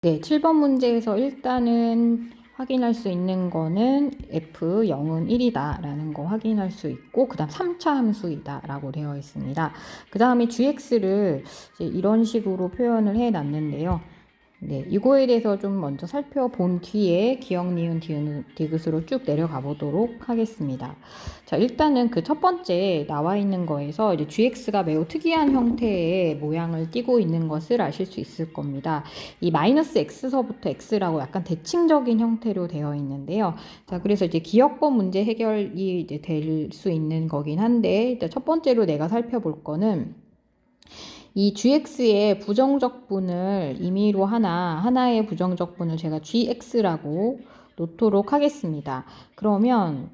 네, 7번 문제에서 일단은 확인할 수 있는 거는 f0은 1이다 라는 거 확인할 수 있고, 그 다음 3차 함수이다 라고 되어 있습니다. 그 다음에 gx를 이런 식으로 표현을 해 놨는데요. 네, 이거에 대해서 좀 먼저 살펴본 뒤에 기억, 니은, 디귿으로 쭉 내려가 보도록 하겠습니다. 자, 일단은 그 첫 번째 나와 있는 거에서 이제 gx가 매우 특이한 형태의 모양을 띠고 있는 것을 아실 수 있을 겁니다. 이 마이너스 x서부터 x라고 약간 대칭적인 형태로 되어 있는데요. 자, 그래서 이제 기억법 문제 해결이 이제 될 수 있는 거긴 한데, 일단 첫 번째로 내가 살펴볼 거는 이 gx의 부정적분을 임의로 하나의 부정적분을 제가 gx라고 놓도록 하겠습니다. 그러면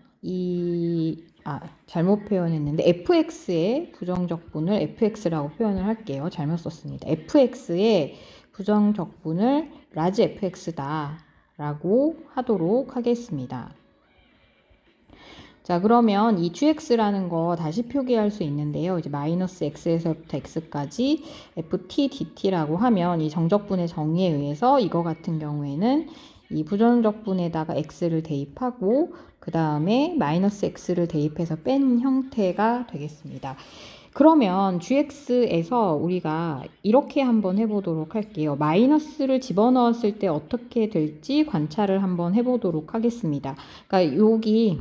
잘못 표현했는데 fx의 부정적분을 fx라고 표현을 할게요. 잘못 썼습니다. fx의 부정적분을 라지 fx다 라고 하도록 하겠습니다. 자, 그러면 이 gx라는 거 다시 표기할 수 있는데요. 이제 마이너스 x에서부터 x까지 ft dt라고 하면 이 정적분의 정의에 의해서 이거 같은 경우에는 이 부정적분에다가 x를 대입하고 그 다음에 마이너스 x를 대입해서 뺀 형태가 되겠습니다. 그러면 gx에서 우리가 이렇게 한번 해보도록 할게요. 마이너스를 집어넣었을 때 어떻게 될지 관찰을 한번 해보도록 하겠습니다. 그러니까 여기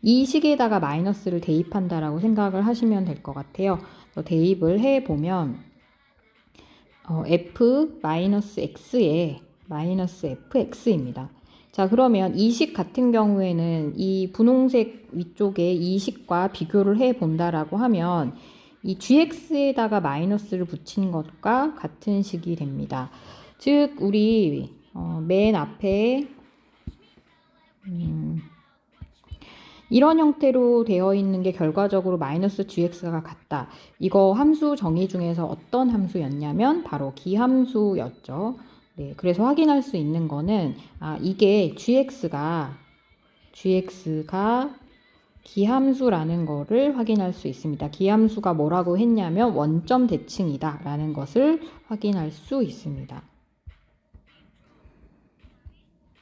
이 식에다가 마이너스를 대입한다라고 생각을 하시면 될 것 같아요. 대입을 해보면 f-x에 마이너스 fx입니다. 자, 그러면 이 식 같은 경우에는 이 분홍색 위쪽에 이 식과 비교를 해 본다라고 하면 이 gx에다가 마이너스를 붙인 것과 같은 식이 됩니다. 즉 우리 맨 앞에 이런 형태로 되어 있는 게 결과적으로 마이너스 gx가 같다. 이거 함수 정의 중에서 어떤 함수였냐면 바로 기함수였죠. 네, 그래서 확인할 수 있는 거는 이게 gx가 기함수라는 거를 확인할 수 있습니다. 기함수가 뭐라고 했냐면 원점 대칭이다 라는 것을 확인할 수 있습니다.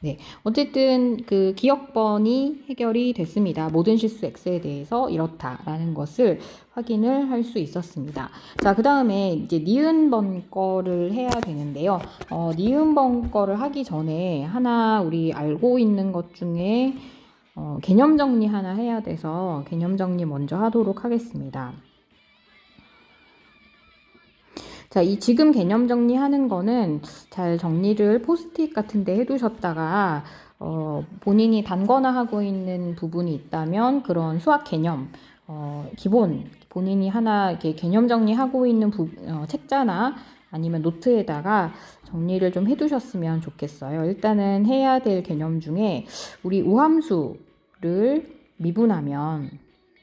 네, 어쨌든 그 기억번이 해결이 됐습니다. 모든 실수 x에 대해서 이렇다라는 것을 확인을 할 수 있었습니다. 자, 그 다음에 이제 니은번 거를 해야 되는데요. 니은번 거를 하기 전에 하나 우리 알고 있는 것 중에 개념 정리 하나 해야 돼서 개념 정리 먼저 하도록 하겠습니다. 자, 이 지금 개념 정리하는 거는 잘 정리를 포스트잇 같은 데 해두셨다가 본인이 단거나 하고 있는 부분이 있다면 그런 수학 개념 기본 본인이 하나 이렇게 개념 정리하고 있는 책자나 아니면 노트에다가 정리를 좀 해두셨으면 좋겠어요. 일단은 해야 될 개념 중에 우리 우함수를 미분하면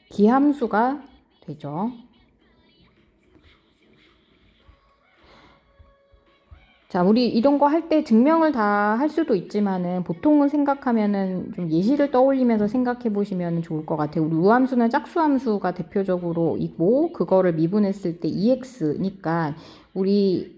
기함수가 되죠. 자, 우리 이런 거 할 때 증명을 다 할 수도 있지만은 보통은 생각하면은 좀 예시를 떠올리면서 생각해 보시면 좋을 것 같아요. 우리 우함수는 짝수함수가 대표적으로 있고 그거를 미분했을 때 2x니까 우리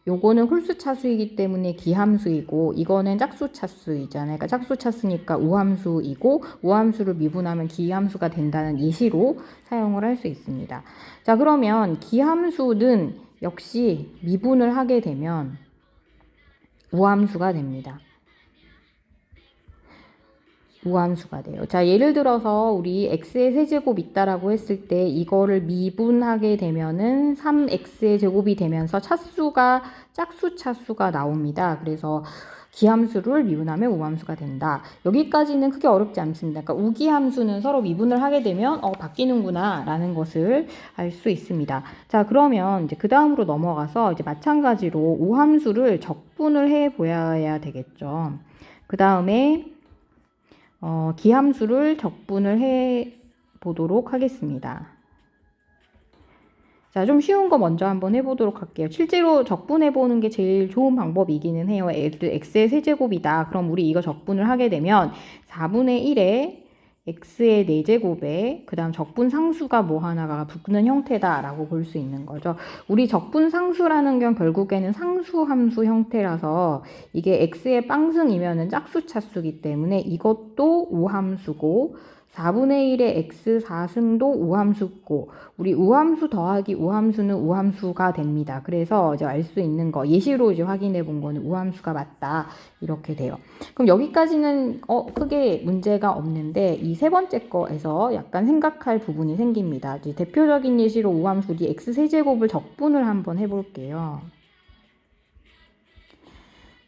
요거는 홀수차수이기 때문에 기함수이고 이거는 짝수차수이잖아요. 그러니까 짝수차수니까 우함수이고 우함수를 미분하면 기함수가 된다는 예시로 사용을 할 수 있습니다. 자, 그러면 기함수는 역시 미분을 하게 되면 우함수가 됩니다. 우함수가 돼요. 자, 예를 들어서 우리 x의 세제곱 있다라고 했을 때 이거를 미분하게 되면은 3x의 제곱이 되면서 차수가 짝수차수가 나옵니다. 그래서 기함수를 미분하면 우함수가 된다. 여기까지는 크게 어렵지 않습니다. 그러니까 우기함수는 서로 미분을 하게 되면 바뀌는구나 라는 것을 알 수 있습니다. 자, 그러면 이제 그 다음으로 넘어가서 이제 마찬가지로 우함수를 적분을 해 보아야 되겠죠. 그 다음에 기함수를 적분을 해 보도록 하겠습니다. 자, 좀 쉬운 거 먼저 한번 해보도록 할게요. 실제로 적분해보는 게 제일 좋은 방법이기는 해요. x의 세제곱이다. 그럼 우리 이거 적분을 하게 되면 4분의 1에 x의 4제곱에 그 다음 적분상수가 뭐 하나가 붙는 형태다라고 볼 수 있는 거죠. 우리 적분상수라는 건 결국에는 상수함수 형태라서 이게 x의 빵승이면은 짝수차수기 때문에 이것도 우함수고 4분의 1의 x 4승도 우함수고 우리 우함수 더하기 우함수는 우함수가 됩니다. 그래서 이제 알 수 있는 거 예시로 이제 확인해 본 거는 우함수가 맞다 이렇게 돼요. 그럼 여기까지는 크게 문제가 없는데 이 세 번째 거에서 약간 생각할 부분이 생깁니다. 이제 대표적인 예시로 우함수 우리 x 세제곱을 적분을 한번 해볼게요.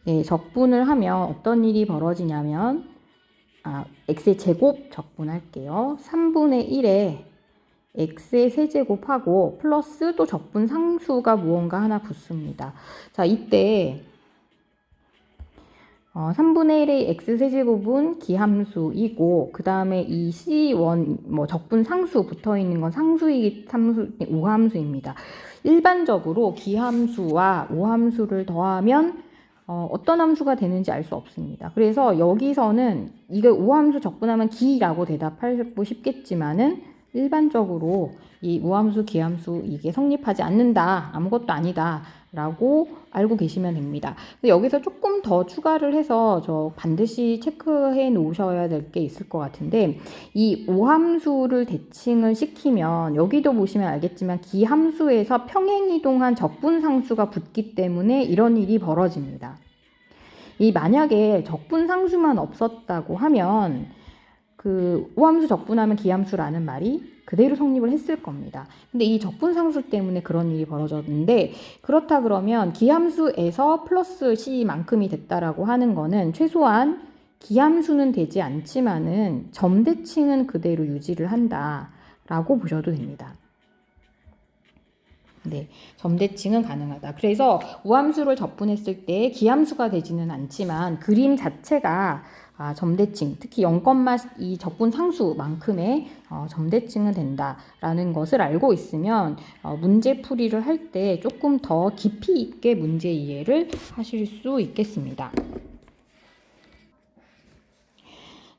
네, 적분을 하면 어떤 일이 벌어지냐면 x의 제곱 적분할게요. 3분의 1에 x의 세제곱하고 플러스 또 적분 상수가 무언가 하나 붙습니다. 자, 이때 3분의 1의 x세제곱은 기함수이고 그 다음에 이 c1 적분 상수 붙어있는 건 우함수입니다. 일반적으로 기함수와 우함수를 더하면 어떤 함수가 되는지 알 수 없습니다. 그래서 여기서는 이거 우함수 적분하면 기라고 대답하고 싶겠지만은 일반적으로 이 우함수, 기함수 이게 성립하지 않는다, 아무것도 아니다 라고 알고 계시면 됩니다. 여기서 조금 더 추가를 해서 저 반드시 체크해 놓으셔야 될 게 있을 것 같은데 이 우함수를 대칭을 시키면 여기도 보시면 알겠지만 기함수에서 평행이동한 적분상수가 붙기 때문에 이런 일이 벌어집니다. 이 만약에 적분상수만 없었다고 하면 그 우함수 적분하면 기함수라는 말이 그대로 성립을 했을 겁니다. 근데 이 적분상수 때문에 그런 일이 벌어졌는데 그렇다 그러면 기함수에서 플러스 c만큼이 됐다라고 하는 거는 최소한 기함수는 되지 않지만은 점대칭은 그대로 유지를 한다라고 보셔도 됩니다. 네, 점대칭은 가능하다. 그래서 우함수를 적분했을 때 기함수가 되지는 않지만 그림 자체가 점대칭, 특히 0,2 적분 상수만큼의 점대칭은 된다라는 것을 알고 있으면 문제 풀이를 할 때 조금 더 깊이 있게 문제 이해를 하실 수 있겠습니다.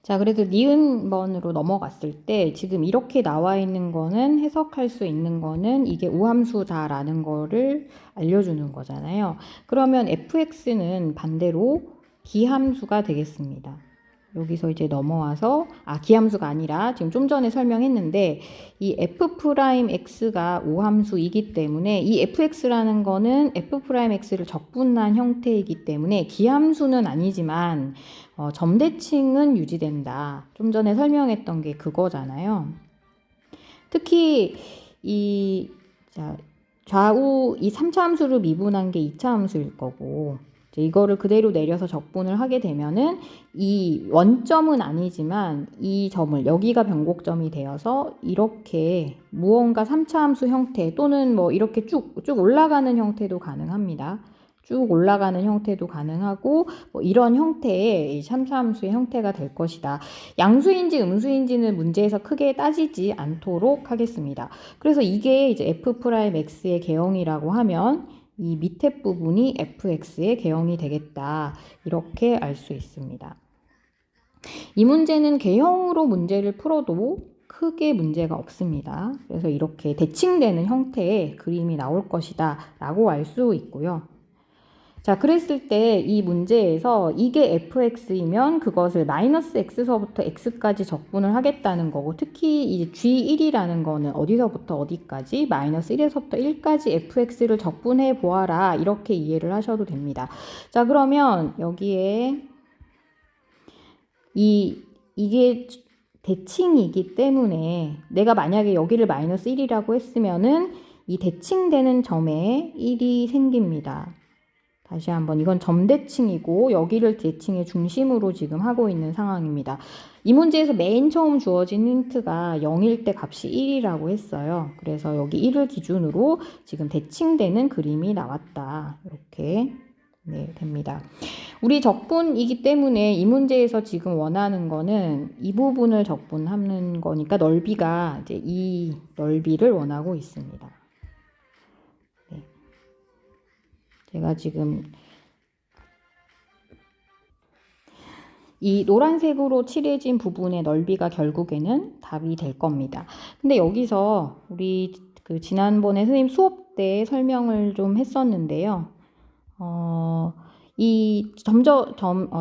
자, 그래도 니은번으로 넘어갔을 때 지금 이렇게 나와 있는 거는 해석할 수 있는 거는 이게 우함수다라는 거를 알려주는 거잖아요. 그러면 fx는 반대로 기함수가 되겠습니다. 여기서 이제 넘어와서 기함수가 아니라 지금 좀 전에 설명했는데 이 f'x가 우함수이기 때문에 이 fx라는 거는 f'x를 적분한 형태이기 때문에 기함수는 아니지만 점대칭은 유지된다. 좀 전에 설명했던 게 그거잖아요. 특히 이 좌우 이 3차 함수를 미분한 게 2차 함수일 거고 이거를 그대로 내려서 적분을 하게 되면은 이 원점은 아니지만 이 점을 여기가 변곡점이 되어서 이렇게 무언가 3차 함수 형태 또는 이렇게 쭉 올라가는 형태도 가능합니다. 쭉 올라가는 형태도 가능하고 이런 형태의 3차 함수의 형태가 될 것이다. 양수인지 음수인지는 문제에서 크게 따지지 않도록 하겠습니다. 그래서 이게 이제 f'x의 개형이라고 하면 이 밑에 부분이 fx의 개형이 되겠다. 이렇게 알 수 있습니다. 이 문제는 개형으로 문제를 풀어도 크게 문제가 없습니다. 그래서 이렇게 대칭되는 형태의 그림이 나올 것이다 라고 알 수 있고요. 자, 그랬을 때 이 문제에서 이게 fx이면 그것을 마이너스 x서부터 x까지 적분을 하겠다는 거고 특히 이 g1이라는 거는 어디서부터 어디까지 마이너스 1에서부터 1까지 fx를 적분해 보아라 이렇게 이해를 하셔도 됩니다. 자, 그러면 여기에 이게 대칭이기 때문에 내가 만약에 여기를 마이너스 1이라고 했으면은 이 대칭되는 점에 1이 생깁니다. 다시 한번 이건 점대칭이고 여기를 대칭의 중심으로 지금 하고 있는 상황입니다. 이 문제에서 맨 처음 주어진 힌트가 0일 때 값이 1이라고 했어요. 그래서 여기 1을 기준으로 지금 대칭되는 그림이 나왔다. 이렇게 됩니다. 우리 적분이기 때문에 이 문제에서 지금 원하는 거는 이 부분을 적분하는 거니까 넓이가 이제 이 넓이를 원하고 있습니다. 제가 지금 이 노란색으로 칠해진 부분의 넓이가 결국에는 답이 될 겁니다. 근데 여기서 우리 지난번에 선생님 수업 때 설명을 좀 했었는데요. 이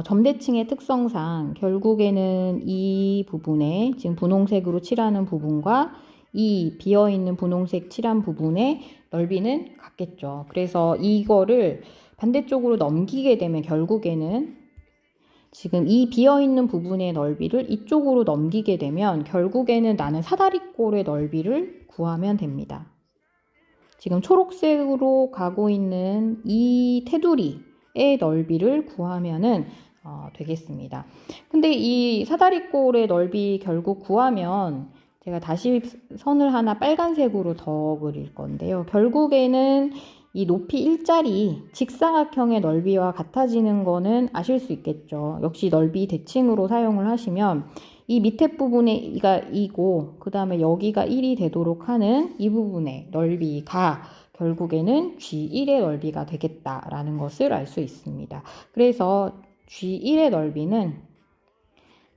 점대칭의 특성상 결국에는 이 부분에 지금 분홍색으로 칠하는 부분과 이 비어있는 분홍색 칠한 부분의 넓이는 같겠죠. 그래서 이거를 반대쪽으로 넘기게 되면 결국에는 지금 이 비어있는 부분의 넓이를 이쪽으로 넘기게 되면 결국에는 나는 사다리꼴의 넓이를 구하면 됩니다. 지금 초록색으로 가고 있는 이 테두리의 넓이를 구하면은 되겠습니다. 근데 이 사다리꼴의 넓이 결국 구하면 제가 다시 선을 하나 빨간색으로 더 그릴 건데요. 결국에는 이 높이 일자리 직사각형의 넓이와 같아지는 거는 아실 수 있겠죠. 역시 넓이 대칭으로 사용을 하시면 이 밑에 부분에 이가 2고 그 다음에 여기가 1이 되도록 하는 이 부분의 넓이가 결국에는 G1의 넓이가 되겠다라는 것을 알 수 있습니다. 그래서 G1의 넓이는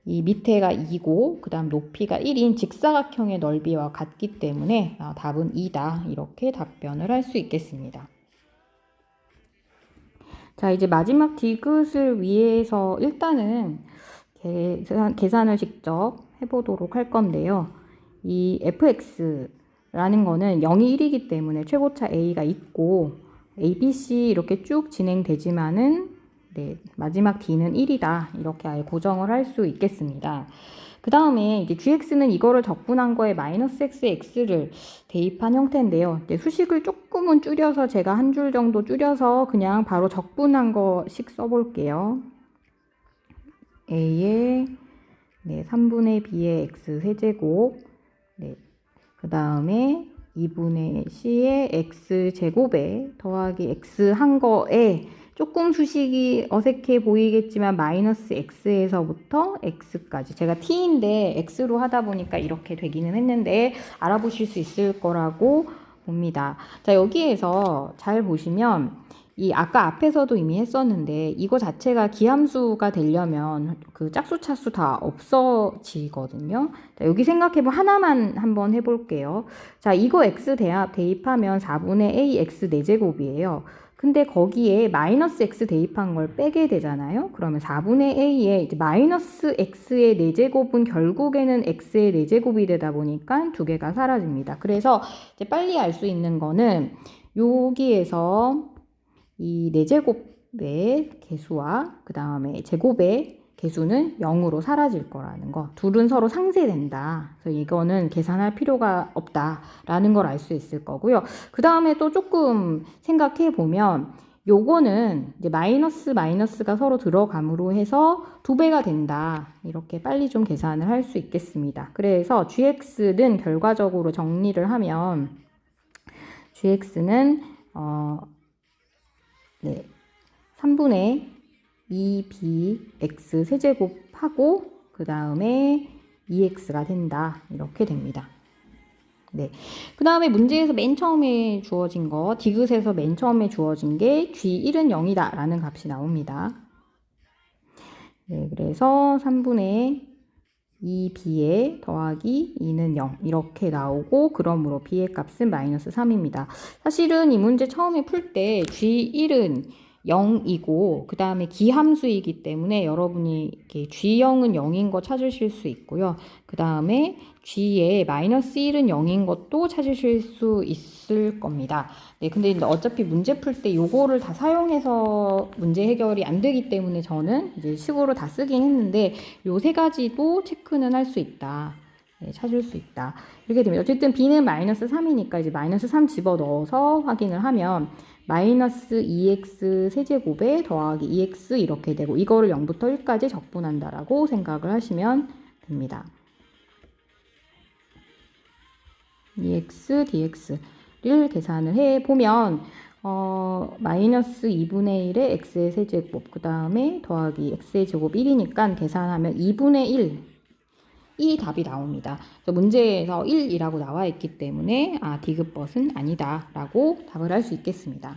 이 밑에가 2고 그 다음 높이가 1인 직사각형의 넓이와 같기 때문에 답은 2다 이렇게 답변을 할 수 있겠습니다. 자, 이제 마지막 디귿을 위해서 일단은 계산을 직접 해보도록 할 건데요. 이 fx라는 거는 0이 1이기 때문에 최고차 a가 있고 a, b, c 이렇게 쭉 진행되지만은 마지막 d는 1이다 이렇게 아예 고정을 할 수 있겠습니다. 그 다음에 이제 gx는 이거를 적분한 거에 마이너스 x를 대입한 형태인데요. 이제 수식을 조금은 줄여서 제가 한 줄 정도 줄여서 그냥 바로 적분한 거씩 써볼게요. a의 3분의 b의 x 세제곱, 그 다음에 2분의 c의 x 제곱에 더하기 x 한 거에 조금 수식이 어색해 보이겠지만 마이너스 x에서부터 x까지 제가 t인데 x로 하다 보니까 이렇게 되기는 했는데 알아보실 수 있을 거라고 봅니다. 자, 여기에서 잘 보시면 이 아까 앞에서도 이미 했었는데 이거 자체가 기함수가 되려면 그 짝수 차수 다 없어지거든요. 자, 여기 생각해보면 하나만 한번 해볼게요. 자, 이거 x 대입하면 4분의 a x 4제곱이에요. 근데 거기에 마이너스 x 대입한 걸 빼게 되잖아요. 그러면 4분의 a에 이제 마이너스 x의 4제곱은 결국에는 x의 4제곱이 되다 보니까 두 개가 사라집니다. 그래서 이제 빨리 알 수 있는 거는 여기에서 이 4제곱의 개수와 그 다음에 제곱의 개수는 0으로 사라질 거라는 거. 둘은 서로 상쇄된다. 그래서 이거는 계산할 필요가 없다라는 걸 알 수 있을 거고요. 그 다음에 또 조금 생각해 보면 요거는 이제 마이너스가 서로 들어감으로 해서 2배가 된다. 이렇게 빨리 좀 계산을 할 수 있겠습니다. 그래서 gx는 결과적으로 정리를 하면 gx는 3분의 2bx 세제곱하고 그 다음에 2x가 된다. 이렇게 됩니다. 그 다음에 문제에서 맨 처음에 주어진 거, 디귿에서 맨 처음에 주어진 게 g1은 0이다 라는 값이 나옵니다. 그래서 3분의 2b에 더하기 2는 0 이렇게 나오고 그러므로 b의 값은 마이너스 3입니다. 사실은 이 문제 처음에 풀 때 g1은 0이고 그 다음에 기함수이기 때문에 여러분이 이렇게 g0은 0인 거 찾으실 수 있고요. 그 다음에 g에 마이너스 1은 0인 것도 찾으실 수 있을 겁니다. 근데 어차피 문제 풀 때 요거를 다 사용해서 문제 해결이 안 되기 때문에 저는 이제 식으로 다 쓰긴 했는데 요 세 가지도 체크는 할 수 있다. 찾을 수 있다. 이렇게 됩니다. 어쨌든 b는 마이너스 3이니까 이제 마이너스 3 집어넣어서 확인을 하면 마이너스 2x 세제곱에 더하기 2x 이렇게 되고 이거를 0부터 1까지 적분한다라고 생각을 하시면 됩니다. 2x dx를 계산을 해보면 마이너스 2분의 1의 x의 세제곱 그 다음에 더하기 x의 제곱 1이니까 계산하면 2분의 1 이 답이 나옵니다. 문제에서 1이라고 나와 있기 때문에 디귿벗은 아니다 라고 답을 할 수 있겠습니다.